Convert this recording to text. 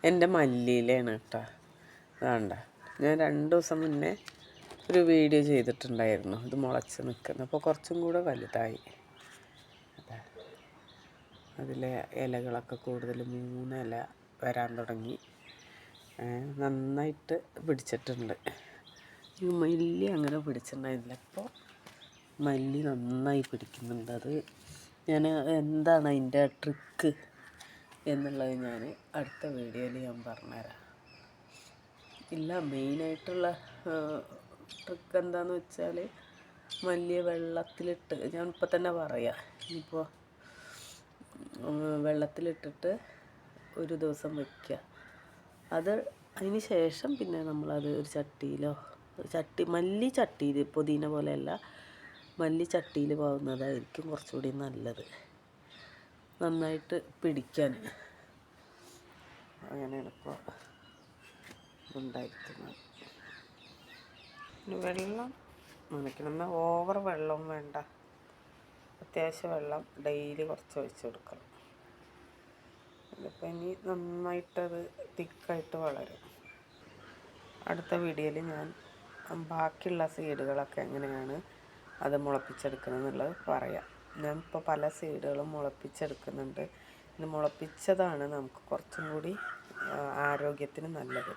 എൻ്റെ മല്ലിയിലാണ് കേട്ടോ. വേണ്ട, ഞാൻ 2 ദിവസം മുന്നേ ഒരു വീഡിയോ ചെയ്തിട്ടുണ്ടായിരുന്നു ഇത് മുളച്ച് നിൽക്കുന്നത്. അപ്പോൾ കുറച്ചും കൂടെ വലുതായി. അതെ, അതിലെ ഇലകളൊക്കെ കൂടുതൽ 3 ഇല വരാൻ തുടങ്ങി. നന്നായിട്ട് പിടിച്ചിട്ടുണ്ട്. ഈ മല്ലി അങ്ങനെ പിടിച്ചിട്ടുണ്ടായിരുന്നില്ല. ഇപ്പോൾ മല്ലി നന്നായി പിടിക്കുന്നുണ്ട്. അത് ഞാൻ എന്താണ് അതിൻ്റെ ട്രിക്ക് എന്നുള്ളത് ഞാൻ അടുത്ത വീഡിയോയിൽ ഞാൻ പറഞ്ഞുതരാം. ഇല്ല, മെയിനായിട്ടുള്ള ട്രിക്ക് എന്താണെന്ന് വെച്ചാൽ മല്ലിയെ വെള്ളത്തിലിട്ട്, ഞാൻ ഇപ്പം തന്നെ പറയാം. ഇപ്പോൾ വെള്ളത്തിലിട്ടിട്ട് ഒരു ദിവസം വയ്ക്കുക. അതിന് ശേഷം പിന്നെ നമ്മളത് ഒരു ചട്ടിയിലോ, മല്ലി ചട്ടിയിൽ, പുതിന പോലെയല്ല, മല്ലി ചട്ടിയിൽ പോകുന്നതായിരിക്കും കുറച്ചുകൂടി നല്ലത്, നന്നായിട്ട് പിടിക്കാൻ. അങ്ങനെയാണ് ഇപ്പോൾ ഉണ്ടായിരിക്കുന്നത്. വെള്ളം നനയ്ക്കണം. എന്നാൽ ഓവർ വെള്ളം വേണ്ട, അത്യാവശ്യം വെള്ളം ഡെയിലി കുറച്ച് ഒഴിച്ച് കൊടുക്കണം. അതിപ്പോൾ ഇനി നന്നായിട്ടത് തിക്കായിട്ട് വളരും. അടുത്ത വീഡിയോയിൽ ഞാൻ ബാക്കിയുള്ള സീഡുകളൊക്കെ എങ്ങനെയാണ് അത് മുളപ്പിച്ചെടുക്കുന്നത് എന്നുള്ളത് പറയാം. ഞാൻ ഇപ്പോൾ പല സീഡുകളും മുളപ്പിച്ചെടുക്കുന്നുണ്ട്. ഇത് മുളപ്പിച്ചതാണ് നമുക്ക് കുറച്ചും കൂടി ആരോഗ്യത്തിന് നല്ലത്.